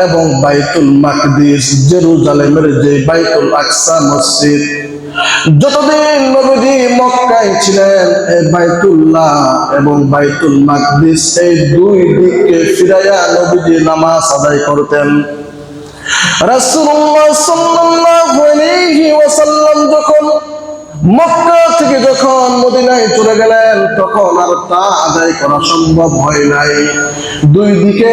এবং বাইতুল মাকদিস জেরুজালেমের যে বাইতুল আকসা মসজিদ, যতদিন নবীজি মক্কায় ছিলেন এই বাইতুল্লাহ এবং বাইতুল মাকদিস এই দুই দিককে ফিরাইয়া নবীজি নামাজ আদায় করতেন। রাসূলুল্লাহ সাল্লাল্লাহু আলাইহি ওয়াসাল্লাম যখন মক্কা থেকে যখন মদিনায় চলে গেলেন তখন আর তা আদায় করা সম্ভব হয় নাই। দুই দিকে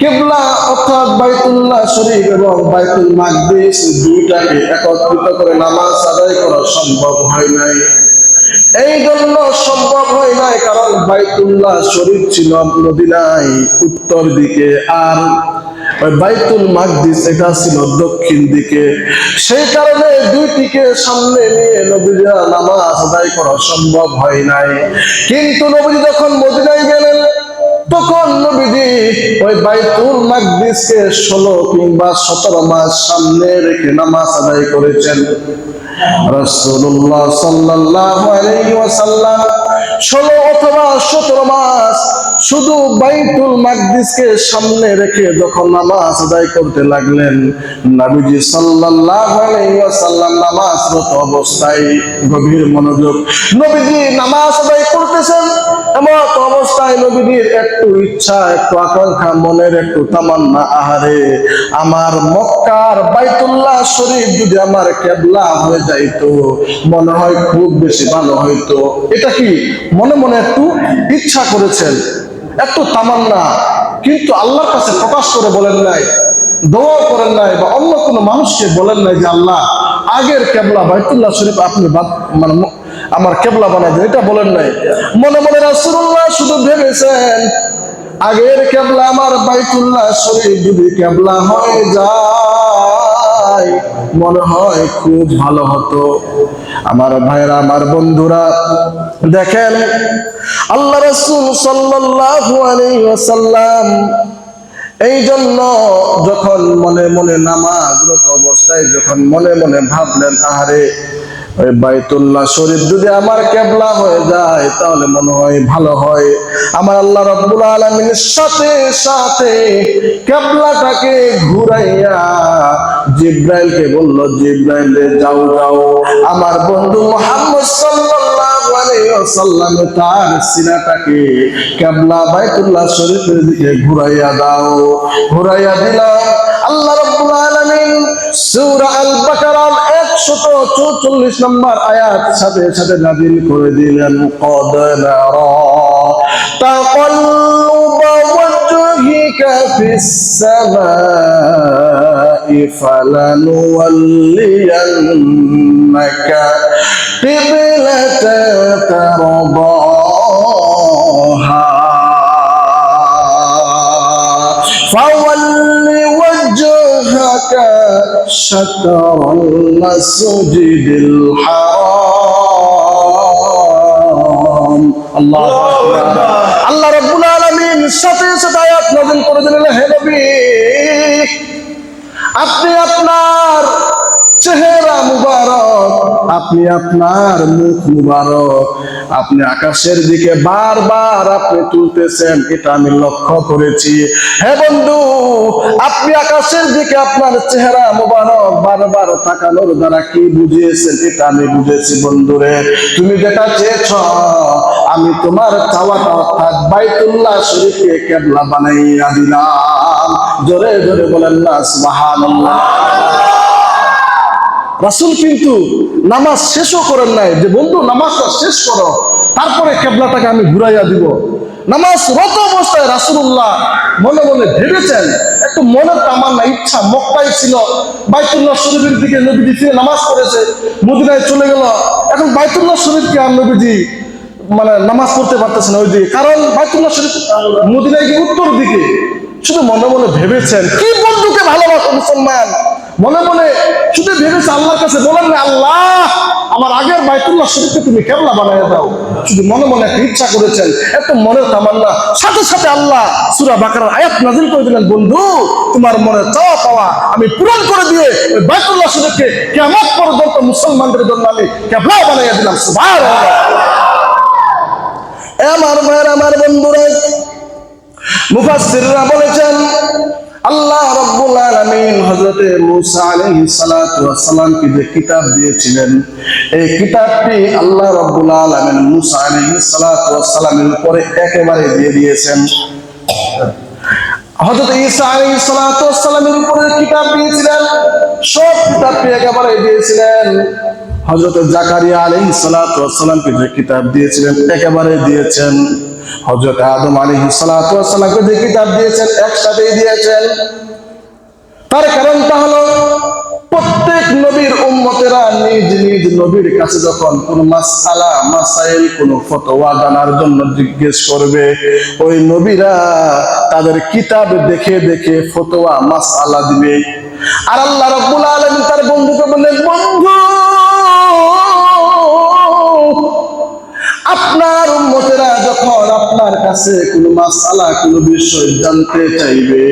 কিবলা অর্থাৎ বাইতুল্লাহ শরীফ এবং বাইতুল মাকদিস দুইটাকে একত্রিত করে নামাজ আদায় করা সম্ভব হয় নাই। এই জন্য সম্ভব হয় নাই কারণ বাইতুল্লাহ শরীফ ছিল মদিনায় উত্তর দিকে, আর বাইতুল মাকদিস এটা ছিল দক্ষিণ দিকে। সেই কারণে দুইটিকে সামনে নিয়ে নবীরা নামাজ আদায় করা সম্ভব হয় নাই। কিন্তু নবীজি যখন মদিনায় গেলেন তখন নবীজি ওই বাইতুল মাকদিসকে 16 কিংবা 17 মাস সামনে রেখে নামাজ আদায় করেছেন। রাসূলুল্লাহ সাল্লাল্লাহু আলাইহি ওয়াসাল্লাম 16 অথবা 17 মাস শুধু বাইতুল মাকদিসকে সামনে রেখে যখন নামাজ আদায় করতে লাগলেন, নবীজি সাল্লাল্লাহু আলাইহি ওয়াসাল্লাম নামাজরত অবস্থায় গভীর মনোযোগ নবীজি নামাজ আদায় করতেছেন। এমন অবস্থায় নবীজির একটু ইচ্ছা, একটু আকাঙ্ক্ষা, মনের একটু তামান্না, আহারে আমার মক্কার বাইতুল্লাহ শরীফ যদি আমার কিবলা হয়ে যাইতো মনে হয় খুব বেশি ভালো হইতো। এটা কি মনে মনে একটু ইচ্ছা করেছেন, একটু তামান্না, কিন্তু আল্লাহর কাছে প্রকাশ করে বলেন নাই, দোয়া করেন নাই, বা অন্য কোনো মানুষকে বলেন নাই যে আল্লাহ আগের কিবলা বাইতুল্লাহ শরীফ আপনি মানে আমার কিবলা বানাই দেন, এটা বলেন নাই। মনে মনে রাসূলুল্লাহ শুধু ভেবেছেন আগের কিবলা আমার বাইতুল্লাহ শরীফ যদি কিবলা হয়ে যায় মনে হয় খুব ভালো হতো। আমার ভাইরা, আমার বন্ধুরা, দেখেন আল্লাহ রাসূল সাল্লাল্লাহু আলাইহি ওয়াসাল্লাম এই জন্য যখন মনে মনে নামাজরত অবস্থায় যখন মনে মনে ভাবলেন আহারে ওই বাইতুল্লাহ শরীফ যদি আমার কিবলা হয়ে যায় তাহলে মনে হয় ভালো হয়। আমার আল্লাহ রাব্বুল আলামিনের সাথে সাথে কিবলাটাকে ঘুরাইয়া জিবরাইলকে বলল, জিবরাইল যাও যাও আমার বন্ধু মুহাম্মদ সাল্লাল্লাহু আলাইহি ওয়াসাল্লাম তার সিনাটাকে কিবলা বাইতুল্লাহ শরীফের দিকে ঘুরাইয়া দাও। ঘুরাইয়া দিলাম। আল্লাহ রাব্বুল আলামিন সূরা আল বাকারার 144 নম্বর আয়াত সাথে সাথে নাযিল করে দিলেন, ক্বাদ নারা তাকাল্লুবা ওয়াজহিকা ফিস সামাই ফালানুওয়াল্লিয়ান্নাকা কিবলাতান তারদাহা ফাওয়াল্লি ওয়াজহাকা শাতরাল মাসজিদিল হারাম। আল্লাহু আকবার। আল্লাহ রাব্বুল আলামিন সাথে সাথে আয়াত নাযিল করে দিলেন, হে নবী আপনি আপনার চেহারা মুবারক, আপনি আপনার মুখ মুবারক আপনি আকাশের দিকে বারবার আপনি তুলতেছেন, এটা আমি লক্ষ্য করেছি। হে বন্ধু, আপনি আকাশের দিকে আপনার চেহারা মুবারক বারবার তাকানোর দ্বারা কি বুঝিয়েছেন এটা আমি বুঝেছি। বন্ধুরে, তুমি যেটা চেয়েছ আমি তোমার চাওয়াটা অর্থাৎ বাইতুল্লাহ শরীফকে কিবলা বানাইয়া দিলাম। জোরে জোরে বলেন না সুবহানাল্লাহ। রাসূল কিন্তু নামাজ শেষও করেন নাই যে বন্ধু নামাজটা শেষ করো তারপরে কিবলাটাকে আমি ঘুরাইয়া দিব। নামাজ রত অবস্থায় রাসূলুল্লাহ মনে মনে ভেবেছেন, একটু মনের তামান্না ইচ্ছা, মক্কায় ছিল বাইতুল্লাহ শরীফের দিকে নবীজি ফিরে নামাজ পড়েছে, মদিনায় চলে গেল, এখন বাইতুল্লাহ শরীফকে আর নবীজি মানে নামাজ পড়তে পারতেছে না ওই দিকে, কারণ বাইতুল্লাহ শরীফ মদিনায় গিয়ে উত্তর দিকে। শুধু মনে মনে ভেবেছেন, কি বন্ধুকে ভালোবাসো মুসলমান, মনে মনে শুধু ভেবেছে আল্লাহর কাছে, বলেন না আল্লাহ আমার আগের বাইতুল্লাহ শরীফকে তুমি কেবলা বানাইয়া দাও। শুধু মনে মনে একটা ইচ্ছা করেছেন, এত মনের তামান্না, সাথে সাথে আল্লাহ সূরা বাকারার আয়াত নাযিল করে দিলেন, বন্ধু তোমার মনে চাওয়া পাওয়া আমি পূরণ করে দিয়ে ওই বাইতুল্লাহ শরীফকে কিয়ামত পর্যন্ত মুসলমানদের জন্য আমি কেবলা বানাইয়া দিলাম। সুবহানাল্লাহ। আমার ভাইয়ের, আমার বন্ধুরা, মুফাসসিররা বলেছেন আল্লাহ রাব্বুল আলামিন হযরতে মূসা আলাইহিস সালাতু ওয়াস সালামকে যে কিতাব দিয়েছিলেন, এই কিতাবটি আল্লাহ রাব্বুল আলামিন মূসা আলাইহিস সালাতু ওয়াস সালামের উপরে একেবারে দিয়ে দিয়েছেন। হযরত ঈসা আলাইহিস সালাতু ওয়াস সালামের উপরে কিতাব দিয়েছিলেন, সব কিতাবটি একেবারে দিয়েছিলেন। হযরত জাকারিয়া আলাইহিস সালাতু ওয়াস সালামকে যে কিতাব দিয়েছিলেন একেবারে দিয়েছেন। হযরত আদম আলাইহিস সালাতু ওয়াস সালামকে যে কিতাব দিয়েছেন একসাথেই দিয়েছেন। তার কারণটা হলো প্রত্যেক নবীর উম্মতেরা নিজ নিজ নবীর কাছে যখন কোন মাসআলা মাসাইল কোন ফতোয়া জানার জন্য জিজ্ঞেস করবে, ওই নবীরা তাদের কিতাব দেখে দেখে ফতোয়া মাসআলা দিবে। আর আল্লাহ রাব্বুল আলামিন তার বন্ধুকে বললেন, বন্ধু আপনার উম্মতেরা যখন আপনার কাছে কোনো মাসআলা কোনো বিষয় জানতে চাইবে,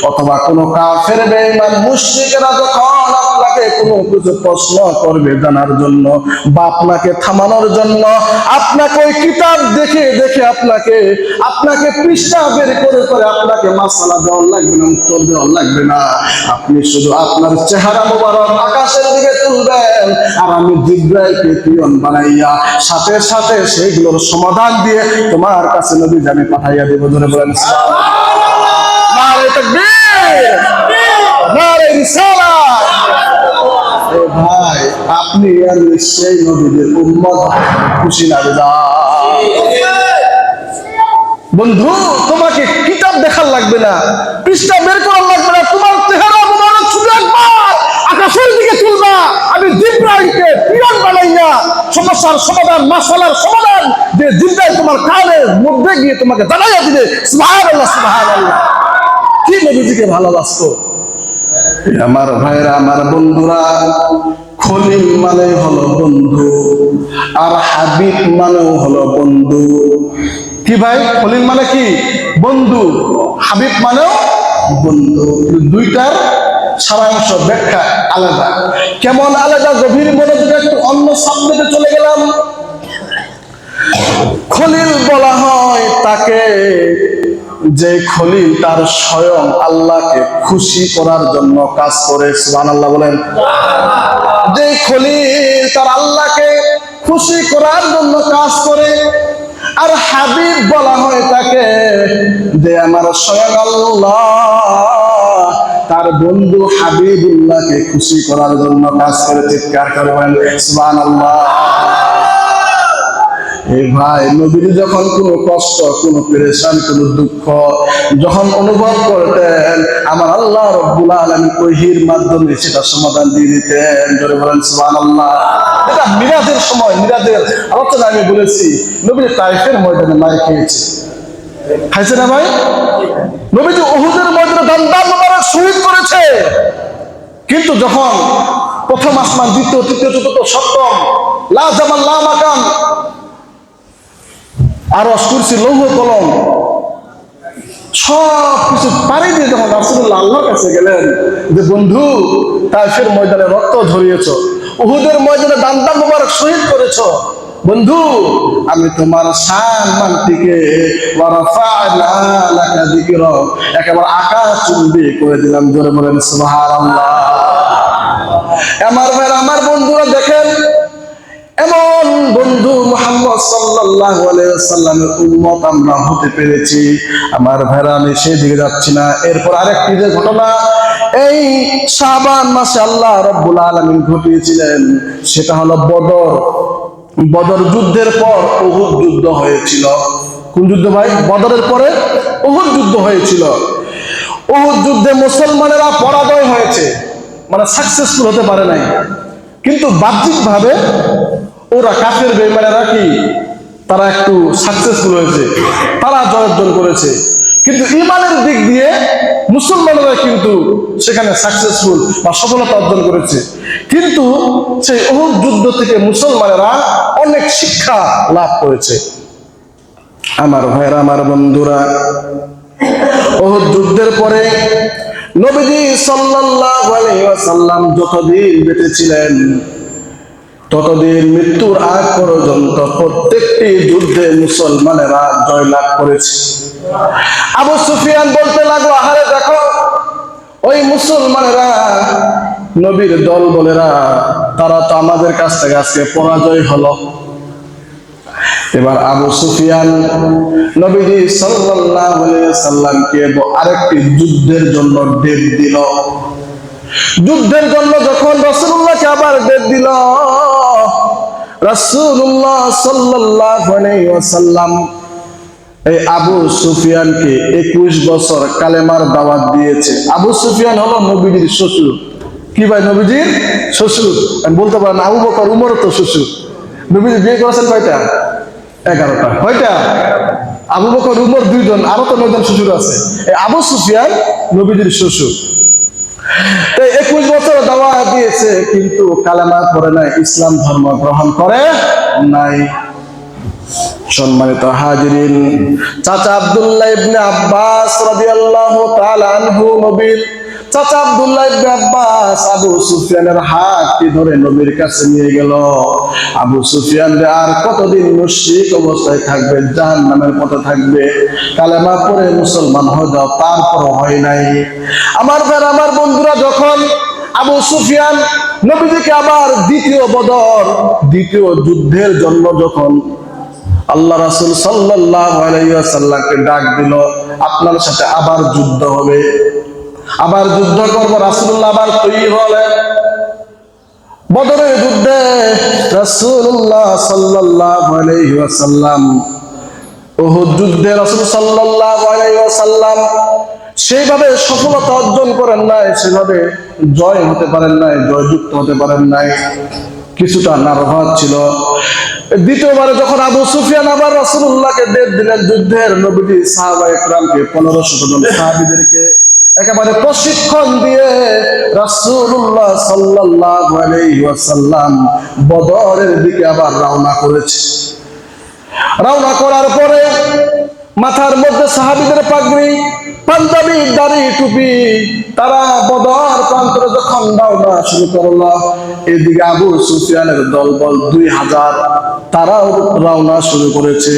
অথবা কোনো কাফের বেঈমান মুশরিকরা যখন আপনাকে কোনো কিছু প্রশ্ন করবে জানার জন্য বা আপনাকে থামানোর জন্য, আপনাকে ওই কিতাব দেখে দেখে আপনাকে পৃষ্ঠা বের করে করে আপনাকে মাসআলা দেওয়া লাগবে না, উত্তর দেওয়া লাগবে না। আপনি শুধু আপনার চেহারা মোবারক আকাশের দিকে তুলবেন, আর আমি জিবরাইলকে পিয়ন বানাইয়া সাথে সাথে সেইগুলোর সমাধান দিয়ে তোমার কাছে নবী আমি পাঠাইয়া দেব। ধরে বলেন সুবহানাল্লাহ। নারে তাকবীর, নারে রিসালাত। এ ভাই, আপনি আর সেই নবীদের উম্মত, খুশি না বেজার? বন্ধু তোমাকে কিতাব দেখার লাগবে না, পৃষ্ঠা বের করার লাগবে না, তোমার চেহারা মোবারক শুধু একবার আকাশের দিকে তুলবা, আমি জিবরাইলকে পিয়ন বানাইয়া সমস্যার সমাধান মাসআলার সমাধান যে জিবরাইল তোমার কানের মধ্যে গিয়ে তোমাকে জানাইয়া দিবে। সুবহানাল্লাহ, সুবহানাল্লাহ। কি নবীজিকে ভালোবাসতো। আমার ভাইরা, আমার বন্ধুরা, খলিল মানে হলো বন্ধু, আর হাবিব মানেও হলো বন্ধু। কি ভাই, খলিল মানে কি? বন্ধু। হাবিব মানেও বন্ধু। দুইটার সারাংশ ব্যাখ্যা আলাদা। কেমন আলাদা? গভীর মনোযোগে একটু অন্য সাবজেক্টে চলে গেলাম। খলিল বলা হয় তাকে যে খলিল তার স্বয়ং আল্লাহকে খুশি করার জন্য কাজ করে। সুবহানাল্লাহ বলেন। যে খলিল তার আল্লাহকে খুশি করার জন্য কাজ করে। আর হাবিব বলা হয় তাকে যে আমার স্বয়ং আল্লাহ তার বন্ধু হাবিবুল্লাহকে খুশি করার জন্য কাজ করে। চিৎকার করে বলেন সুবহানাল্লাহ। এই ভাই, নবীজি যখন কোনো কষ্ট, কোনো পেরেশান, কোনো দুঃখ যখন অনুভব করতেন, আমার আল্লাহ রাব্বুল আলামিন ওহীর মাধ্যমে সেটা সমাধান দিয়ে দিতেন। জোরে বলেন সুবহানাল্লাহ। এটা মিরাজের সময়, মিরাজের আলোচনা আমি বলেছি, নবীজি তায়েফের ময়দানে মার খেয়েছে। খাইছে না ভাই? নবীজি উহুদের ময়দানে দান্দান মোবারক শহীদ করেছে। কিন্তু যখন প্রথম আসমান, দ্বিতীয়, তৃতীয়, চতুর্থ, সপ্তম, লা জামাল লা মাকান, আরশ, কুরসি, লৌহ কলম সব কিছু পাড়ি দিয়ে যখন রাসূলুল্লাহ আল্লাহর কাছে গেলেন যে বন্ধু তায়েফের ময়দানে রক্ত ঝরিয়েছ, উহুদের ময়দানে দান্দান মোবারক শহীদ করেছ, বন্ধু আমি তোমার সম্মানটিকে ওয়া রাফা'না লাকা যিকরাক একেবারে আকাশ চুম্বি করে দিলাম। জোরে বলেন সুবহানাল্লাহ। আমার ভাই, আমার বন্ধুরা দেখেন, এমন বন্ধু মুহাম্মদ সাল্লাল্লাহু আলাইহি ওয়াসাল্লামের উম্মত আমরা হতে পেরেছি। আমার ভাইরা, আমি সেই দিকে যাচ্ছি না। এরপর আরেকটি যে ঘটনা এই শাবান মাসে আল্লাহ রাব্বুল আলামিন ঘটিয়েছিলেন, সেটা হলো বদর। বদর যুদ্ধের পর উহুদ যুদ্ধ হয়েছিল। কোন যুদ্ধ ভাই? বদরের পরে উহুদ যুদ্ধ হয়েছিল। উহুদ যুদ্ধে মুসলমানেরা পরাজয় হয়েছে, মানে সাকসেসফুল হতে পারে নাই। কিন্তু বাহ্যিকভাবে ওরা কাফের বেঈমানেরা কি তারা একটু সাকসেসফুল হয়েছে, তারা জয় অর্জন করেছে। কিন্তু ইমানের দিক দিয়ে মুসলমানরা কিন্তু সেখানে সাকসেসফুল বা সফলতা অর্জন করেছে। কিন্তু সেই উহুদ যুদ্ধ থেকে মুসলমানেরা অনেক শিক্ষা লাভ করেছে। আমার ভাইরা, আমার বন্ধুরা, উহুদ যুদ্ধের পরে নবীজি সাল্লাল্লাহু আলাইহি ওয়াসাল্লাম যতদিন বেঁচে ছিলেন ততদিন মৃত্যুর আগ পর্যন্ত প্রত্যেকটি যুদ্ধে মুসলমানেরা জয়লাভ করেছে। আবু সুফিয়ান বলতে লাগলো, আহারে দেখো ওই মুসলমানেরা, নবীর দল বলেরা, তারা তো আমাদের কাছ থেকে আজকে পরাজয় হলো। এবার আবু সুফিয়ান নবীজি সাল্লাল্লাহু আলাইহি ওয়াসাল্লামকে আরেকটি যুদ্ধের জন্য ডেট দিল। যুদ্ধের জন্য যখন রাসূলুল্লাহকে আবার ডেট দিল, রাসূলুল্লাহ সাল্লাল্লাহু আলাইহি ওয়াসাল্লাম এই আবু সুফিয়ানকে 21 বছর কালেমার দাওয়াত দিয়েছে। আবু সুফিয়ান হলো নবীজির শ্বশুর। কি ভাই? নবীজির শ্বশুর। আমি বলতে পারেন আবু বকর উমর তো শ্বশুর। নবীজি বিয়ে করেছেন কয়টা? 11টা। কয়টা? আবু বকর উমর 2 জন, আরো তো 9 জন শ্বশুর আছে। এই আবু সুফিয়ান নবীজির শ্বশুর। তো 21 বছর দাওয়াত দিয়েছে, কিন্তু কালেমা পড়ে নাই, ইসলাম ধর্ম গ্রহণ করে নাই। সম্মানিত হাজিরিন, চাচা আব্দুল্লাহ ইবনে আব্বাস রাদিয়াল্লাহু তাআলা আনহু, নবীর চাচা আব্দুল্লাহ ইবনে আব্বাস আবু সুফিয়ানের হাতটি ধরে নবীর কাছে নিয়ে গেল। আবু সুফিয়ান রে আর কতদিন মুশরিক অবস্থায় থাকবে, জাহান্নামের পথে থাকবে, কালেমা পড়ে মুসলমান হয়ে যাও, তারপর হয় নাই। আমার ভাই, আমার বন্ধুরা, যখন আবু সুফিয়ান নবীজিকে আবার দ্বিতীয় বদর, দ্বিতীয় যুদ্ধের জন্য যখন আল্লাহ রাসূল সাল্লাল্লাহু আলাইহি ওয়াসাল্লামকে ডাক দিল, আপনার সাথে আবার যুদ্ধ হবে, আবার যুদ্ধ করব, রাসূলুল্লাহ আবার তৈরি হলেন। বদরের যুদ্ধে রাসূলুল্লাহ সাল্লাল্লাহু আলাইহি ওয়াসাল্লাম, উহুদ যুদ্ধে রাসূল সাল্লাল্লাহু আলাইহি ওয়াসাল্লাম সেইভাবে সফলতা অর্জন করেন নাই, সেভাবে জয় হতে পারেন নাই, জয়যুক্ত হতে পারেন নাই, কিছুটা নার্ভাস ছিল। দ্বিতীয়বারে যখন আবু সুফিয়ান আবার রাসূলুল্লাহকে ডেট দিলেন যুদ্ধের, নবীজি সাহাবায়ে কেরামকে 1500 জন সাহাবীদেরকে একেবারে প্রশিক্ষণ দিয়ে রাসূলুল্লাহ সাল্লাল্লাহু আলাইহি ওয়াসাল্লাম বদরের দিকে আবার রওনা করেছে। রওনা করার পরে মাথার মধ্যে সাহাবীদের পাগড়ি, পাঞ্জাবি, দাড়ি, টুপি, তারা বদর প্রান্তরে যখন রওনা শুরু করলো, এদিকে আবু সুফিয়ানের দলবল 2000 তারাও রওনা শুরু করেছে।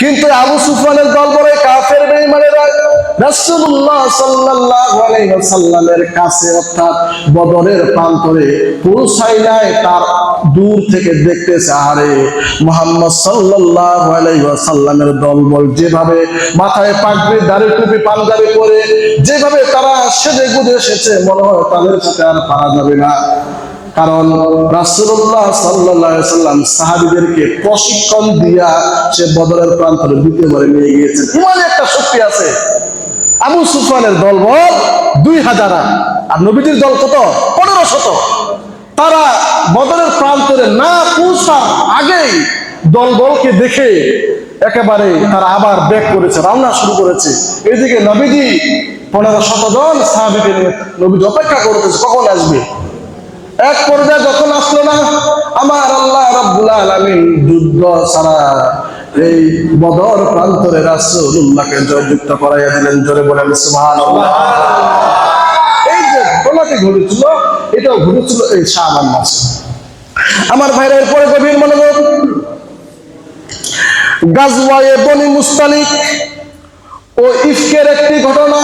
কিন্তু আবু সুফিয়ানের দলবলে কাফের বেঈমানেরা রাসূলুল্লাহ সাল্লাল্লাহু আলাইহি ওয়াসাল্লামের কাছে, অর্থাৎ বদরের প্রান্তরে পৌঁছায় নাই, তার দূর থেকে দেখতেছে, আরে মুহাম্মদ সাল্লাল্লাহু আলাইহি ওয়াসাল্লামের দলবল যেভাবে মাথায় পাগড়ি, দাড়ি, টুপি, পাঞ্জাবি পরে যেভাবে তারা সেজে গুজে এসেছে, মনে হয় তাদের সাথে আর পারা যাবে না। কারণ রাসূলুল্লাহ সাল্লাল্লাহু আলাইহি ওয়াসাল্লাম সাহাবীদেরকে প্রশিক্ষণ দিয়া সে বদরের প্রান্তরে দ্বিতীয়বারে নিয়ে গিয়েছেন। ইমানে একটা শক্তি আছে। আবু সুফিয়ানের দলবল 2000 আর নবীজির দল কত? 1500। তারা বদরের প্রান্তরে না পৌঁছার আগেই দলবলকে দেখে একেবারে তারা আবার ব্যাক করেছে, রওনা শুরু করেছে। এদিকে নবীজি 1500 জন সাহাবীকে নিয়ে নবীজি অপেক্ষা করতেছে কখন আসবে। এক পর্যায়ে যখন আসলো না, আমার আল্লাহ রাব্বুল আলামিন যুদ্ধ ছাড়া এই বদর প্রান্তরে রাসূলুল্লাহকে জয়যুক্ত করাইয়া দিলেন। জোরে বলেন সুবহানাল্লাহ। এই যে ঘটনাটি ঘটেছিল, এটাও ঘটেছিল এই শাবান মাসে। আমার ভাইরা, এরপরে গভীর মনোযোগ, গাজওয়ায়ে বনি মুস্তালিক ও ইফকের একটি ঘটনা।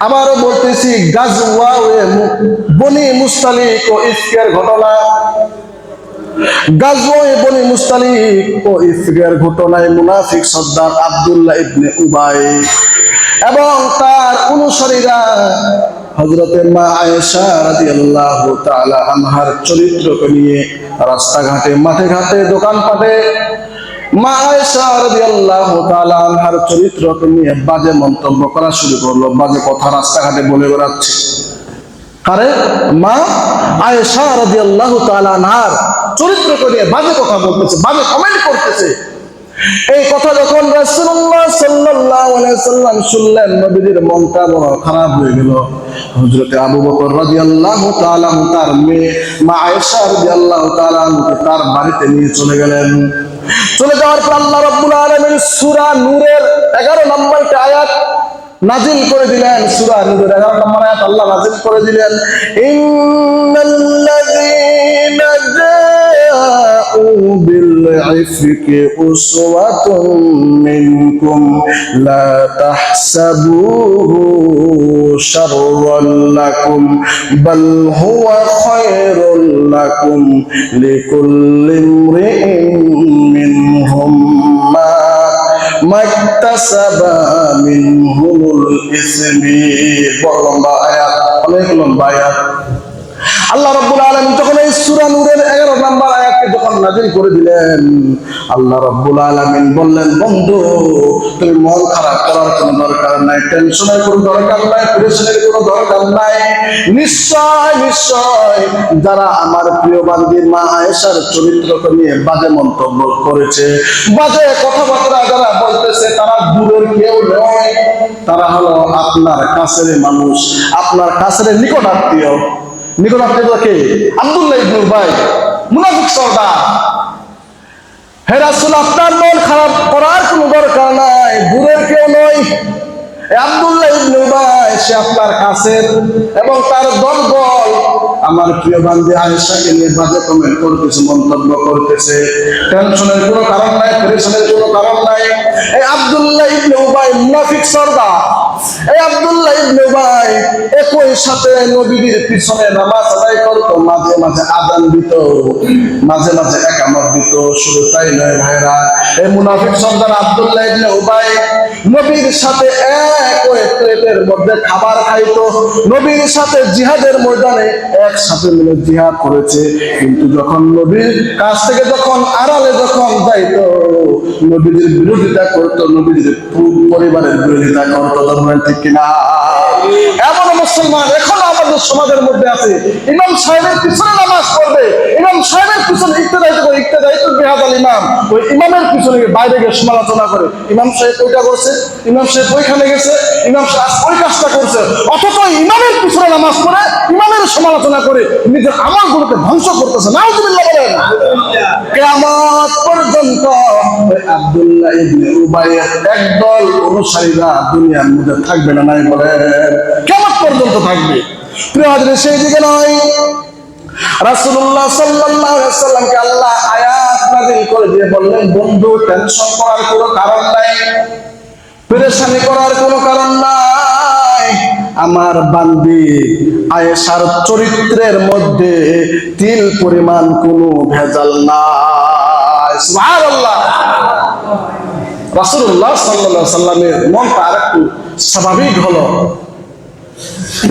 আবারও বলতেছি, গাজওয়ায়ে বনি মুস্তালিক ও ইফকের ঘটনা। গাজওয়ায়ে বনি মুস্তালিক ও ইফকের ঘটনায় মুনাফিক সর্দার আব্দুল্লাহ ইবনে উবাই এবং তার অনুসারীরা হযরতে মা আয়েশা রাদিয়াল্লাহু তাআলা আনহার চরিত্রকে নিয়ে রাস্তাঘাটে, মাঠে ঘাটে, দোকানপাটে মা আয়েশা রাদিয়াল্লাহু তাআলা আনহার চরিত্রকে নিয়ে বাজে মন্তব্য করা শুরু করলো, বাজে কথা রাস্তাঘাটে বলে বেড়াচ্ছে। কারে? মা আয়েশা রাদিয়াল্লাহু তাআলা আনহার চরিত্রকে নিয়ে বাজে কথা বলতেছে, বাজে কমেন্ট করতেছে। এই কথা যখন রাসূলুল্লাহ সাল্লাল্লাহু আলাইহি সাল্লাম শুনলেন, নবীর মনটা বড় খারাপ হয়ে গেল। হযরত আবু বকর রাদিয়াল্লাহু তাআলা তার মেয়ে মা আয়েশা রাদিয়াল্লাহু তাআলা তার বাড়িতে নিয়ে চলে গেলেন। চলে যাওয়ার পর আল্লাহ রাব্বুল আলামিন সূরা নূরের 11 নম্বর আয়াত নাজিল করে দিলেন। সূরা নূরের 11 নম্বর আয়াত আল্লাহ নাজিল করে দিলেন, ইন্নাল্লাযীনা জাa'উ বিল ইফকি উসওয়াতুম মিনকুম লা তাহসাবুহু শাররান লাকুম বাল হুয়া খায়রুল লাকুম লিকুল্লি ইমরিইন মিনহুম মাকতাসাবা মিনহুমুল ইসমি। বড় লম্বা আয়াত, অনেক লম্বা আয়াত। আল্লাহ রাব্বুল আলামিন যখন এই সূরা নূরের 11 নম্বর আয়াতকে যখন নাযিল করে দিলেন, আল্লাহ রাব্বুল আলামিন বললেন, বন্ধু তুমি মন খারাপ করার কোনো দরকার নাই, টেনশনের কোনো দরকার নাই, প্রেশারের কোনো দরকার নাই। নিশ্চয় নিশ্চয় যারা আমার প্রিয় বান্দী মা আয়েশার চরিত্রকে নিয়ে বাজে মন্তব্য করেছে, বাজে কথাবার্তা যারা বলতেছে, তারা দূরের কেউ নয়, তারা হলো আপনার কাছের মানুষ, আপনার কাছের নিকট আত্মীয়। নিকট আত্মীয় কে? আব্দুল্লাহ ইবনে উবাই, মুনাফিক সর্দার। হে রাসূল, আপনার মন খারাপ করার কোনো দরকার নাই, দূরের কেউ নয়। আব্দুল্লাহ ইবনে উবাই সে আপনার কাছের, এবং তার দলবল আমার প্রিয় বান্দী আয়েশাকে নিয়ে বাজে কমেন্ট করতেছে, মন্তব্য করতেছে। টেনশনের কোনো কারণ নাই, প্রেশারের কোনো কারণ নাই। এই আব্দুল্লাহ ইবনে উবাই মুনাফিক সর্দার। এই আব্দুল্লাহ ইবনে উবাই একই সাথে নবীর পিছনে নামাজ আদায় করত, মাঝে মাঝে আযান দিত, মাঝে মাঝে ইকামত দিত। শুধু তাই নয় ভাইরা, এই মুনাফিক সর্দার আব্দুল্লাহ ইবনে উবাই নবীর সাথে একই প্লেটের মধ্যে খাবার খাইতো, নবীর সাথে জিহাদের ময়দানে একসাথে মিলে জিহাদ করেছে। কিন্তু যখন নবীর কাছ থেকে যখন আড়ালে যখন যাইতো, নবীর বিরোধিতা করতো, নবীর পরিবারের বিরোধিতা করতো। ঠিক কিনা? এমন মুসলমান এখনো আমাদের সমাজের মধ্যে আছে, ইমাম সাহেবের পিছনে নামাজ পড়বে, ইমাম সাহেবের পিছনে ইক্তেদায়িত্ব করে, ইক্তেদায়িত্ব বিহাদাল ইমাম, ওই ইমামের পিছনে বাইরে গিয়ে সমালোচনা করে, ইমাম সাহেব ওইটা করছে, ইমাম সাহেব ওইখানে গেছে, ইমাম সাহেব ওই কাজটা করছে। অথচ ইমামের পিছনে নামাজ পড়ে, ইমামের সমালোচনা করে নিজের আমলগুলোকে ধ্বংস করতেছে। নাউযুবিল্লাহ বলেন। কিয়ামত পর্যন্ত আব্দুল্লাহ ইবনে উবাইয়ের একদল অনুসারীরা দুনিয়ার মধ্যে থাকবে না, নাই বলেন? কিয়ামত পর্যন্ত থাকবে। প্রিয় হাজির, সেই দিকে নয়, রাসূলুল্লাহ সাল্লাল্লাহু আলাইহি ওয়াসাল্লামকে আল্লাহ আয়াত নাযিল করে দিয়ে বললেন, বন্ধু টেনশন করার কোনো কারণ নাই, পেরেশানি করার কোনো কারণ নাই। আমার বান্দী আয়েশার চরিত্রের মধ্যে তিল পরিমাণ কোনো ভেজাল নাই। সুবহানাল্লাহ। রাসূলুল্লাহ সাল্লাল্লাহু আলাইহি ওয়াসাল্লামের মনটা আরেকটু স্বাভাবিক হলো।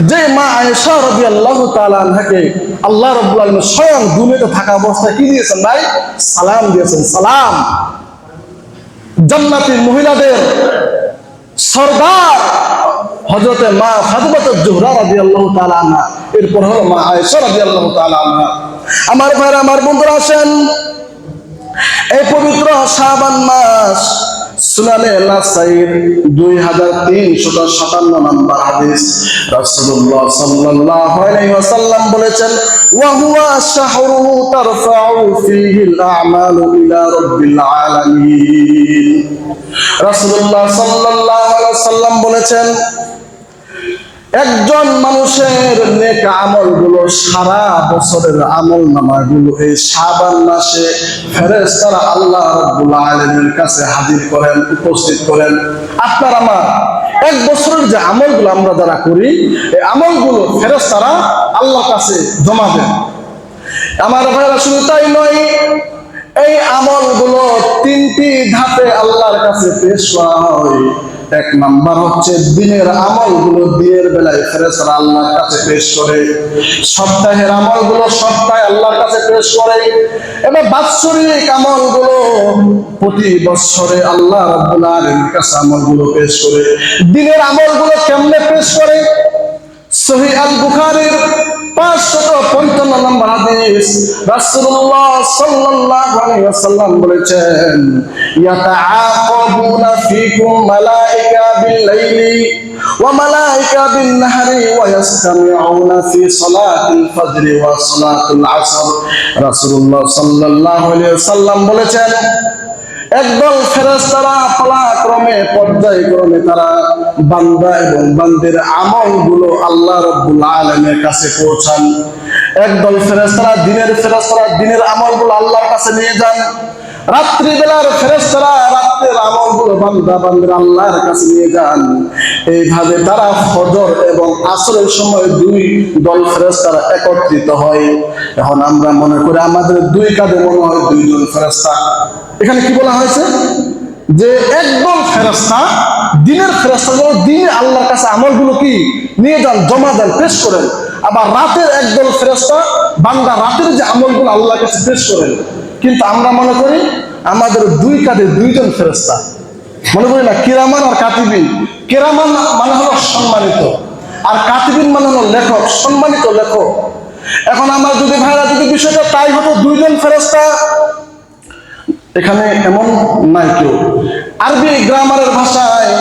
যে মা আয়েশা রাদিয়াল্লাহু তাআলা আনহাকে আল্লাহ রাব্বুল আলামিন স্বয়ং দুনিয়াতে থাকা অবস্থায় কি দিয়েছেন ভাই? সালাম দিয়েছেন। সালাম। জান্নাতি মহিলাদের সরদার হযরতে মা ফাতিমাতুজ জোহরা রাদিয়াল্লাহু তাআলা আনহা, এরপর হলো মা আয়েশা রাদিয়াল্লাহু তাআলা আনহা। আমার ভাইরা, আমার বন্ধুরা, আসেন এই পবিত্র শাবান মাস, সুনানে নাসাইর 2357 নম্বর হাদিস, রাসূলুল্লাহ সাল্লাল্লাহু আলাইহি ওয়াসাল্লাম বলেছেন, ওয়া হুয়া শাহরু তারফাউ ফীহিল আমালু ইলা রাব্বিল আলামিন। রাসূলুল্লাহ সাল্লাল্লাহু আলাইহি ওয়াসাল্লাম বলেছেন, একজন মানুষের নেক আমলগুলো, সারা বছরের আমলনামাগুলো এই শাবান মাসে ফেরেশতারা আল্লাহ রাব্বুল আলামিনের কাছে হাজির করেন, উপস্থিত করেন। আপনার আমার এক বছরের যে আমলগুলো আমরা যারা করি, এই আমলগুলো ফেরেশতারা আল্লাহর কাছে জমা দেন। আমার ভাইরা, শুধু তাই নয়, এই আমলগুলো 3টি ধাপে আল্লাহর কাছে পেশ করা হয়। এক নাম্বার হচ্ছে দিনের আমলগুলো দিনের বেলায় ফেরেশতারা আল্লাহর কাছে পেশ করে, সপ্তাহের আমলগুলো সপ্তাহে আল্লাহর কাছে পেশ করে, এবং বাৎসরিক আমলগুলো প্রতি বছরে আল্লাহ রাব্বুল আলামিনের কাছে আমলগুলো পেশ করে। দিনের আমলগুলো কেমনে পেশ করে? সহিহ আল বুখারীর 555 নম্বর হাদিস, রাসূলুল্লাহ সাল্লাল্লাহু আলাইহি ওয়াসাল্লাম বলেছেন, ইয়াতাআকাবুনা ফীকুম মালায়েকা বিল-লাইলি ওয়া মালায়েকা বিন-নাহারি ওয়া ইয়াসতামিউনা ফী সালাতিল ফজরি ওয়া সালাতুল আসর। রাসূলুল্লাহ সাল্লাল্লাহু আলাইহি ওয়াসাল্লাম বলেছেন, একদল ফেরেশতারা পালাক্রমে পর্যায়ক্রমে তারা বান্দা এবং বান্দির আমলগুলো আল্লাহ রাব্বুল আলামিনের কাছে পৌঁছান। একদল ফেরেশতারা দিনের আমলগুলো আল্লাহর কাছে নিয়ে যান। রাত্রিবেলার ফেরেশতারা রাতের আমলগুলো বান্দা বান্দির আল্লাহর কাছে নিয়ে যান। এইভাবে তারা ফজর এবং আসরের সময় দুই দল ফেরেশতারা একত্রিত হয়। এখন আমরা মনে করি আমাদের দুই কাঁধে মনে হয় দুইজন ফেরেশতা। এখানে কি বলা হয়েছে যে একদল ফেরেশতা দিনের ফেরেশতাগুলো দিনে আল্লাহর কাছে আমলগুলো কি নিয়ে যান, জমা দেন, পেশ করেন। আবার রাতের একদল ফেরেশতা বান্দা রাতের যে আমলগুলো আল্লাহর কাছে পেশ করেন। কিন্তু আমরা মনে করি আমাদের দুই কাঁধে দুইজন ফেরেশতা, মনে করি না কিরামান আর কাতিবিন। কিরামান মানে হলো সম্মানিত, আর কাতিবিন মানে হলো লেখক, সম্মানিত লেখক। এখন আমার যদি ভাইরা যদি বিষয়টা তাই হতো দুইজন ফেরেশতা, এখানে এমন নাই কেউ। আরবি গ্রামারের ভাষায়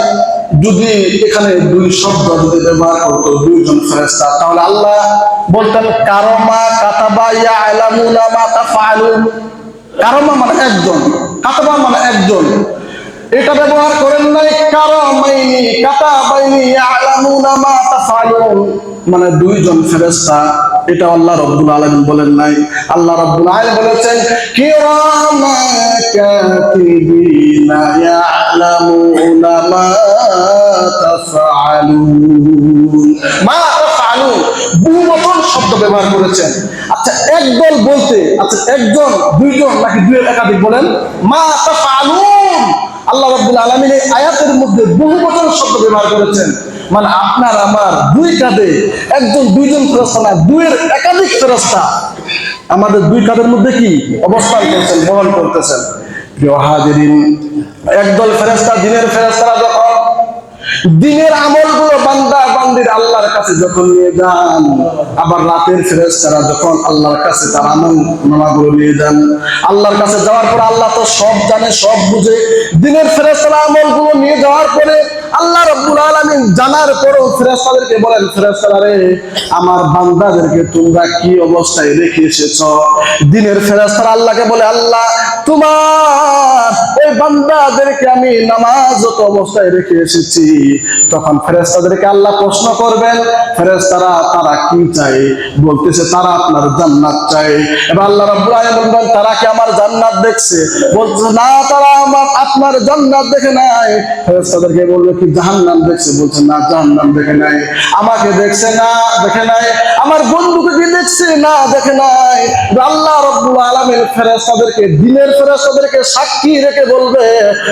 যদি এখানে দুই শব্দ যদি ব্যবহার করতো দুইজন ফেরেশতা, তাহলে আল্লাহ বলতেন কারমা কাতাবা ইয়ালামুনা মা তাফআলুন। কারমা মানে একজন, কাতাবা মানে একজন। এটা ব্যবহার করেন নাই কারামাইনি কাতাবাইনি ইয়ালামুনা মা তাফআলুন, মানে দুইজন ফেরেশতা। এটা আল্লাহ রাব্বুল আলামিন বলেন নাই। আল্লাহ রাব্বুল আলামিন বলেছেন কিরামা কাতিবিনা ইয়ালামুনা মা তাফআলুন। মা তাফআলুন বহুবচন শব্দ ব্যবহার করেছেন। আচ্ছা একদল বলতে, আচ্ছা একজন, দুইজন নাকি দুইয়ের একাধিক বলেন? মা তাফআলুন। আল্লাহ রাব্বুল আলামিন এই আয়াতের মধ্যে বহুবচন শব্দ ব্যবহার করেছেন। মানে আপনার আমার দুই কাঁধে একজন দুইজন ফেরেশতা না, দুইয়ের একাধিক ফেরেশতা আমাদের দুই কাঁধের মধ্যে কি অবস্থান করছেন, বহন করতেছেন। প্রিয় হাজিরিন, একদল ফেরেশতা দিনের ফেরেশতারা যখন দিনের আমলগুলো বান্দা বান্দির আল্লাহর কাছে যখন নিয়ে যান, আবার রাতের ফেরেশতারা যখন আল্লাহর কাছে তার আমল নামাগুলো নিয়ে যান, আল্লাহর কাছে যাওয়ার পর আল্লাহ তো সব জানে, সব বুঝে। দিনের ফেরেশতারা আমলগুলো নিয়ে যাওয়ার পরে আল্লাহ রাব্বুল আলামিন জানার পরও ফেরেশতাদেরকে বলেন, ফেরেশতারা রে, আমার বান্দাদেরকে তোমরা কি অবস্থায় রেখে এসেছো? দিনের ফেরেশতারা আল্লাহকে বলে, আল্লাহ তোমার এই বান্দাদেরকে আমি নামাজরত অবস্থায় রেখে এসেছি। তখন ফেরেশতাদেরকে আল্লাহ প্রশ্ন করবেন, ফেরেশতারা তারা কি চায়? বলতেছে তারা আপনার জান্নাত চায়। এবার আল্লাহ রাব্বুল আলামিন বলবেন, তারা কি আমার জান্নাত দেখছে? বলছে না, তারা আপনার জান্নাত দেখে নাই। ফেরেশতাদেরকে বলবে কি জাহান্নাম দেখছে? বলছে না, জাহান্নাম দেখে নাই। আমাকে দেখছে? না, দেখে নাই। আমার বন্ধুকে কি দেখছে? না, দেখে নাই। আল্লাহ রাব্বুল আলামিন ফেরেশতাদেরকে, দিনের ফেরেশতাদেরকে সাক্ষী রেখে বলবে,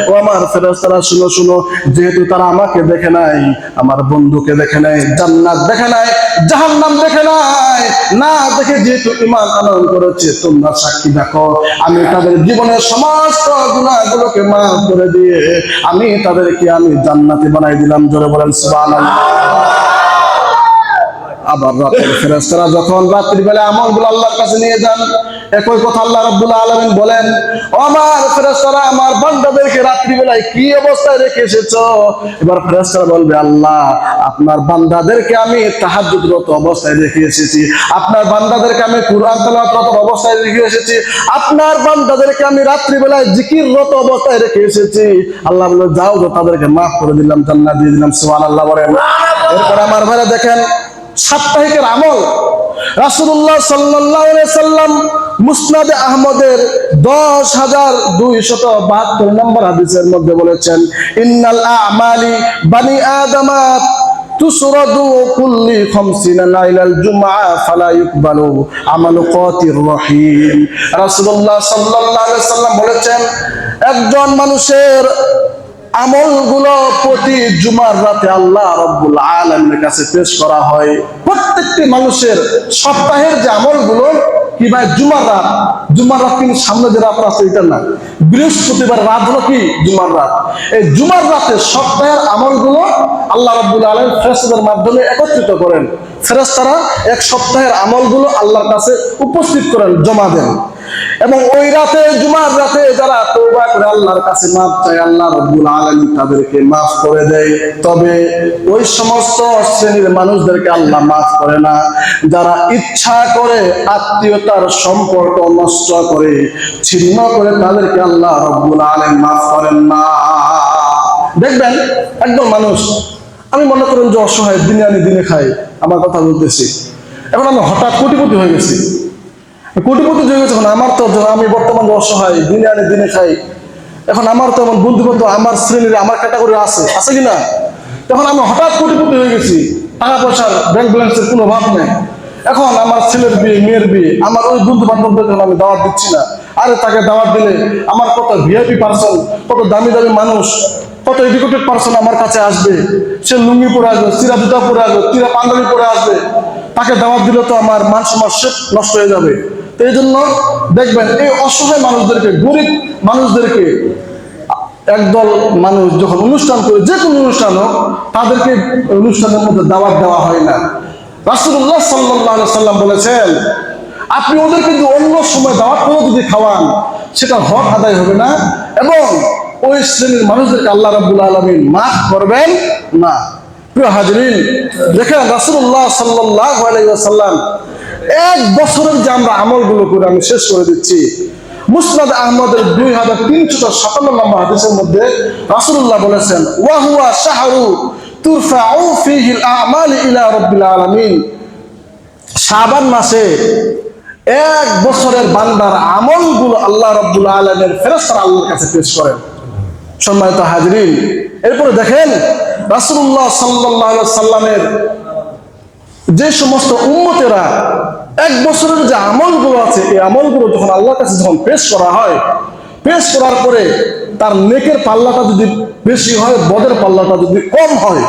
ও আমার ফেরেশতারা শুনো শুনো, যেহেতু তারা আমাকে দেখে নাই, আমার বন্ধুকে দেখে নাই, জান্নাত দেখে নাই, জাহান্নাম দেখে নাই, না দেখে যেহেতু ঈমান আনয়ন করেছে, তোমরা সাক্ষী দেখো, আমি তাদের জীবনের সমস্ত গুনাহগুলোকে মাফ করে দিয়ে আমি তাদেরকে আমি জান্নাতি বানাই দিলাম। জোরে বলেন সুবহানাল্লাহ। আবার রাতের ফেরেশতারা যখন রাত্রিবেলা আমলগুলো আল্লাহর কাছে নিয়ে যান, একই কথা আল্লাহ রাব্বুল আলামিন বলেন, ও আমার ফেরেশতারা আমার বান্দাদেরকে রাত্রিবেলায় কি অবস্থায় রেখে এসেছো? এবার ফেরেশতারা বলবে, আল্লাহ আপনার বান্দাদেরকে আমি তাহাজ্জুদরত অবস্থায় রেখে এসেছি, আপনার বান্দাদেরকে আমি কুরআন তেলাওয়াতরত অবস্থায় রেখে এসেছি, আপনার বান্দাদেরকে আমি রাত্রিবেলায় জিকিররত অবস্থায় রেখে এসেছি। আল্লাহ বলে, যাও গো, তাদেরকে মাফ করে দিলাম, জান্নাত দিয়ে দিলাম। সুবহানাল্লাহ বলেন। এরপর আমার ভাইরা দেখেন সাপ্তাহিকের আমল। রাসূলুল্লাহ সাল্লাল্লাহু আলাইহি সাল্লাম মুসনাদে আহমদের 10,272 নম্বর হাদিসের মধ্যে বলেছেন, ইন্নাল আ'মালি বানি আদামা তুসরাদু কুল্লি 50 লাইলাল জুমআ ফালা ইকবালু আমালু কাতির রহিম। রাসূলুল্লাহ সাল্লাল্লাহু আলাইহি সাল্লাম বলেছেন, একজন মানুষের আমলগুলো প্রতি জুমার রাতে আল্লাহ রাব্বুল আলামিনের কাছে পেশ করা হয়। প্রত্যেকটি মানুষের সপ্তাহের যে আমলগুলো কি ভাই? জুমার রাত। জুমার রাত কিন্তু সামনে যে রাত আছে এটা না, বৃহস্পতিবার রাত হলো কি জুমার রাত। এই জুমার রাতে সপ্তাহের আমলগুলো আল্লাহ রাব্বুল আলামিন ফেরেশতাদের মাধ্যমে একত্রিত করেন। ফেরেশতারা এক সপ্তাহের আমলগুলো আল্লাহর কাছে উপস্থিত করেন, জমা দেন। এবং ওই রাতে, জুমার রাতে যারা তওবা করে আল্লাহর কাছে মাফ চায়, আল্লাহ রাব্বুল আলামিন তাদেরকে মাফ করে দেয়। তবে ওই সমস্ত শ্রেণীর মানুষদেরকে আল্লাহ মাফ করে না যারা ইচ্ছা করে আত্মীয়তার সম্পর্ক নষ্ট করে, ছিন্ন করে, তাদেরকে আল্লাহ রাব্বুল আলামিন মাফ করেন না। দেখবেন একদম মানুষ, আমি মনে করেন যে অসহায়, দিনে আনি দিনে খাই, আমার কথা বলতেছি। এখন আমি হঠাৎ কোটিপতি হয়ে গেছি। কোটিপতি হয়ে গেছে, এখন আমার তো, আমি বর্তমান অসহায়, দিনে আনি দিনে খাই। এখন আমার তো এমন বন্ধু বান্ধব আমার শ্রেণীর, আমার ক্যাটাগরি আছে কিনা? তখন আমি হঠাৎ কোটিপতি হয়ে গেছি, টাকা পয়সার ব্যাংক ব্যালেন্সের কোনো অভাব নেই। এখন আমার ছেলের বিয়ে, মেয়ের বিয়ে, আমার ওই বন্ধু বান্ধবদের যখন আমি দাওয়াত দিচ্ছি না, আরে তাকে দাওয়াত দিলে আমার কত ভিআইপি পার্সন, কত দামি দামি মানুষ, কত এডুকেটেড পার্সন আমার কাছে আসবে। সে লুঙ্গি পরে আসবে, চিরা জুতা পরে আসবে, চিরা পাঞ্জাবি পরে আসবে। তাকে দাওয়াত দিলে তো আমার মান সম্মান নষ্ট হয়ে যাবে। তো এই জন্য দেখবেন এই অসহায় মানুষদেরকে, গরিব মানুষদেরকে একদল মানুষ যখন অনুষ্ঠান করে, যে কোনো অনুষ্ঠান হোক, তাদেরকে অনুষ্ঠানের মধ্যে দাওয়াত দেওয়া হয় না। রাসূলুল্লাহ সাল্লাল্লাহু আলাইহি সাল্লাম বলেছেন, আপনি ওদেরকে যদি অন্য সময় দাওয়াত করে যদি খাওয়ান, সেটা হক আদায় হবে না এবং ওই শ্রেণীর মানুষদেরকে আল্লাহ রাব্বুল আলামিন মাফ করবেন না। প্রিয় হাজরিন, দেখেন রাসূলুল্লাহ সাল্লাল্লাহু আলাইহি ওয়াসাল্লাম এক বছরের যে আমরা আমলগুলো করে, আমি শেষ করে দিচ্ছি। মুসনাদ আহমদের 2357 নম্বর হাদিসের মধ্যে রাসূলুল্লাহ বলেছেন, ওয়া হুয়া শাহরু তুরফাউ ফীহিল আ'মাল ইলা রাব্বিল আলামিন। শাবান মাসে এক বছরের বান্দার আমলগুলো আল্লাহ রাব্বুল আলামিনের ফেরেশতারা আল্লাহর কাছে পেশ করেন। সম্মানিত হাজরিন, এরপরে দেখেন রাসূলুল্লাহ সাল্লাল্লাহু আলাইহি সাল্লামের যে সমস্ত উম্মতেরা এক বছরের যে আমলগুলো আছে, এই আমলগুলো যখন আল্লাহর কাছে যখন পেশ করা হয়, পেশ করার পরে তার নেকের পাল্লাটা যদি বেশি হয়, বদের পাল্লাটা যদি কম হয়,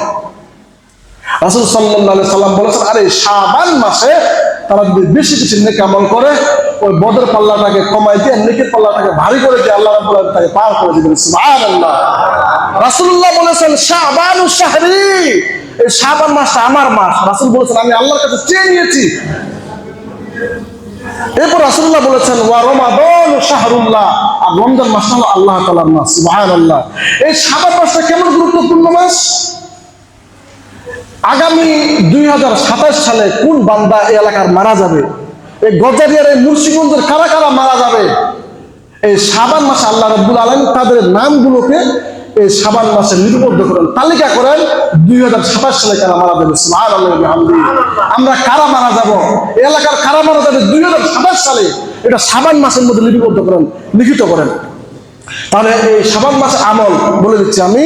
রাসূল সাল্লাল্লাহু আলাইহি সাল্লাম বলেছেন, আরে শাবান মাসে তারা যদি বেশি বেশি নেক আমল করে, ওই বদের পাল্লাটাকে কমাই দিয়ে নেকের পাল্লাটাকে ভারী করে দিয়ে আল্লাহ রাব্বুল আলামিন তাকে পার করে দিবেন। সুবহানাল্লাহ। রাসূলুল্লাহ বলেছেন, শাবানু শাহরি, এই শাবান মাসটা আমার মাস। রাসূল বলেছেন, আমি আল্লাহর কাছে চেয়ে নিয়েছি। এরপর রাসূলুল্লাহ বলেছেন, ওয়া রমাদানু শাহরুল্লাহ, আর রমজান মাসটা হলো আল্লাহ তাআলার মাস। সুবহানাল্লাহ। এই শাবান মাসটা কেমন গুরুত্বপূর্ণ মাস? আগামী 2027 সালে কোন বান্দা এই এলাকার মারা যাবে, এই গজারিয়ার, এই মুন্সিগঞ্জের কারা কারা মারা যাবে, এই শাবান মাসে আল্লাহ রাব্বুল আলামিন তাদের নামগুলোকে এই শাবান মাসে লিপিবদ্ধ করেন, তালিকা করেন 2027 সালে কারা মারা যাবে। সুবহানাল্লাহ ওয়া বিহামদিহি। আমরা কারা মারা যাব, এলাকার কারা মারা যাবে 2027 সালে, এটা শাবান মাসের মধ্যে লিপিবদ্ধ করেন, লিখিত করেন। তাহলে এই শাবান মাসে আমল বলে দিচ্ছি আমি।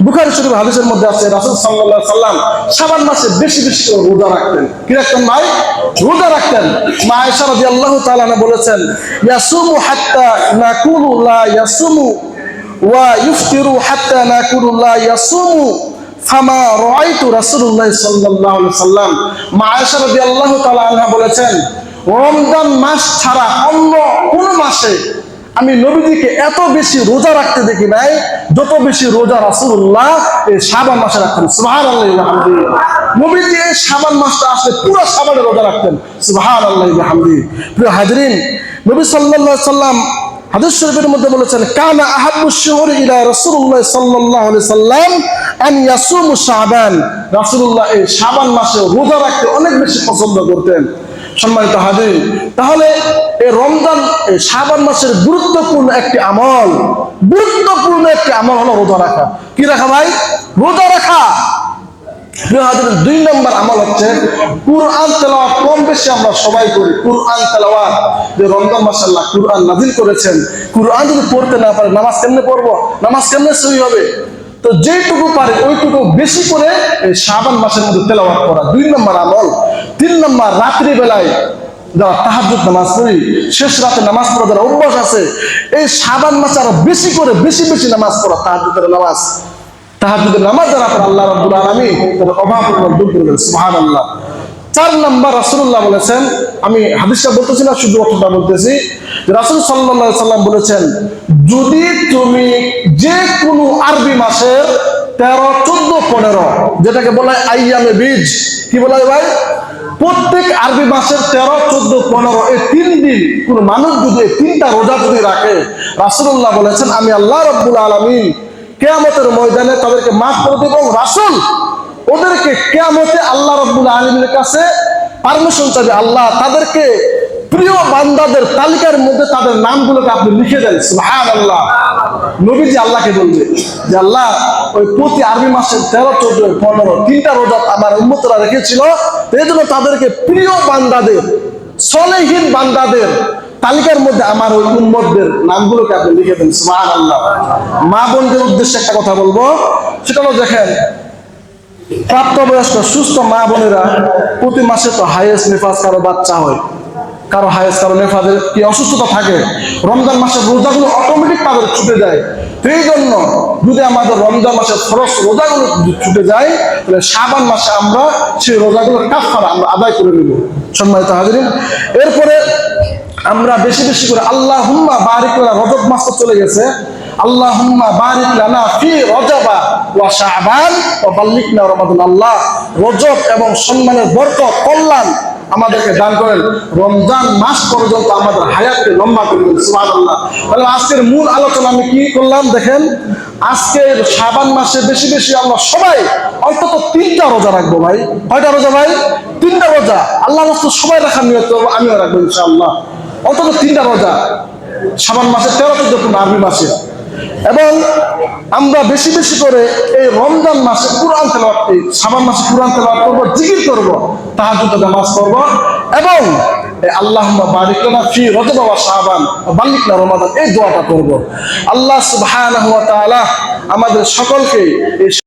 বুখারী শরীফ হাদিসের মধ্যে আছে, রাসূল সাল্লাল্লাহু আলাইহি সাল্লাম শাবান মাসে বেশি বেশি করে রোজা রাখতেন। কি রাখতেন ভাই? রোজা রাখতেন। মা আয়েশা রাদিয়াল্লাহু তাআলা বলেছেন, ইয়াসুমু হাত্তা নাকুলু লা ইয়াসুমু ওয়া ইফতিরু হাত্তা নাকুলু লা ইয়াসুমু ফামা রাআইতু রাসূলুল্লাহ সাল্লাল্লাহু আলাইহি সাল্লাম। মা আয়েশা রাদিয়াল্লাহু তাআলা আনহা বলেছেন, রমজান মাস ছাড়া অন্য কোন মাসে আমি নবীজিকে এত বেশি রোজা রাখতে দেখি নাই যত বেশি রোজা রাসূলুল্লাহ এই শাবান মাসে রাখতেন। সুবহানাল্লাহি ওয়া বিহামদিহি। নবীজি এই শাবান মাসটা আসলে পুরো শাবানে রোজা রাখতেন। সুবহানাল্লাহি ওয়া বিহামদিহি। প্রিয় হাজরিন, নবী সাল্লাল্লাহু আলাইহি সাল্লাম হাদিস শরীফের মধ্যে বলেছেন, কানা আহাব্বুশ শুহুরি ইলা রাসূলুল্লাহ সাল্লাল্লাহু আলাইহি সাল্লাম আন ইয়াসুমু শাবান। রাসূলুল্লাহ এই শাবান মাসে রোজা রাখতে অনেক বেশি পছন্দ করতেন। সম্মানিত হাজির, তাহলে এই রমজান, এই শাবান মাসের গুরুত্বপূর্ণ একটি আমল হলো রোজা রাখা। কি রাখা ভাই? রোজা রাখা। প্রিয় হাজির, 2 নম্বর আমল হচ্ছে কুরআন তেলাওয়াত। কম বেশি আমরা সবাই করি কুরআন তেলাওয়াত। যে রমজান মাসে আল্লাহ কুরআন নাযিল করেছেন, কুরআন যদি পড়তে না পারে নামাজ কেমনে পড়বো, নামাজ কেমনে সহি হবে? তো যেটুকু পারে ওইটুকু বেশি করে এই শাবান মাসের মধ্যে তেলাওয়াত করা 2 নম্বর আমল। 3 নম্বর, রাত্রি বেলায় যারা তাহাজ্জুদ নামাজ পড়ি, শেষ রাতে নামাজ পড়া যারা অভ্যাস আছে, এই শাবান মাসে আরো বেশি করে বেশি নামাজ পড়া, তাহাজ্জুদের নামাজ। তাহাজ্জুদের নামাজ যারা পড়ে আল্লাহ রাব্বুল আলামিন তাদের অভাব দূর করে দেন। সুবহানাল্লাহ। 4 নাম্বার রাসূলুল্লাহ বলেছেন, আমি হাদিসটা বলতেছি না, শুধু অর্থটা বলতেছি। রাসূল সাল্লাল্লাহু আলাইহি সাল্লাম বলেছেন, যদি তুমি যে কোনো আরবি মাসের 13, 14, 15, যেটাকে বলা হয় আইয়ামে বীজ, কি বলা হয় ভাই? প্রত্যেক আরবি মাসের 13, 14, 15 এই 3 দিন কোন মানুষ যদি এই 3টা রোজা যদি রাখে, রাসূলুল্লাহ বলেছেন আমি আল্লাহ রাব্বুল আলামিন কিয়ামতের ময়দানে তাদেরকে মাফ করে দেব। এবং রাসূল ওদেরকে কিয়ামতে আল্লাহ রাব্বুল আলামিনের কাছে পারমিশন চাইবে, আল্লাহ তাদেরকে প্রিয় বান্দাদের তালিকার মধ্যে তাদের নামগুলোকে আপনি লিখে দেন। সুবহানাল্লাহ। নবীজি আল্লাহকে বলবে যে আল্লাহ ওই প্রতি আরবি মাসের 13, 14, 15 3টা রোজা আমার উম্মতরা রেখেছিল, এই জন্য তাদেরকে প্রিয় বান্দাদের, সলেহীন বান্দাদের তালিকার মধ্যে আমার ওই উম্মতদের নামগুলোকে আপনি লিখে দেন। সুবহানাল্লাহ। মা বোনদের উদ্দেশ্যে একটা কথা বলবো, সেটা হলো দেখেন, প্রাপ্তবয়স্ক সুস্থ মা বোনেরা প্রতি মাসে তো হাইয়েস্ট নেফাজ কারো বাচ্চা হয়, কারো হাইয়েস্ট কারো নেফাজের কি অসুস্থতা থাকে, রমজান মাসের রোজাগুলো অটোমেটিক তাদের ছুটে যায়। এই জন্য যদি আমাদের রমজান মাসের ফরজ রোজাগুলো ছুটে যায়, তাহলে শাবান মাসে আমরা সেই রোজাগুলোর কাফারা আমরা আদায় করে নেব। সম্মানিত হাজিরিন, এরপরে আমরা বেশি বেশি করে আল্লাহুম্মা বারিক লানা, রজব মাস তো চলে গেছে, আল্লাহুম্মা বারিক লানা ফি রজবা ওয়া শাবান ওয়া বাল্লিগনা রমাদান। আল্লাহ রজব এবং সম্মানের বরকত, কল্যাণ আমাদেরকে দান করেন, রমজান মাস পর্যন্ত আমাদের হায়াতকে লম্বা করে দেন। সুবহানাল্লাহ। তাহলে আজকের মূল আলোচনা আমি কি করলাম দেখেন, আজকের শাবান মাসে বেশি বেশি আমরা সবাই অন্তত 3টা রোজা রাখবো ভাই। কয়টা রোজা ভাই? 3টা রোজা। আল্লাহ রাস্তায় সবাই রাখার নিয়ত করবো, আমিও রাখবো ইনশাআল্লাহ। অন্তত 3টা রোজা শাবান মাসে 13, 14 আরবি মাসে। এবং আমরা বেশি বেশি করে এই রমজান মাসে কুরআন তেলাওয়াত, এই শাবান মাসে কুরআন তেলাওয়াত করব, জিকির করব, তাহাজ্জুদ নামাজ পড়ব, এবং আল্লাহুম্মা বারিক লানা ফি রজব ওয়া শাবান ওয়া বাল্লিগনা রমাদান এই দোয়াটা করব। আল্লাহ সুবহানাহু ওয়া তাআলা আমাদের সকলকে এই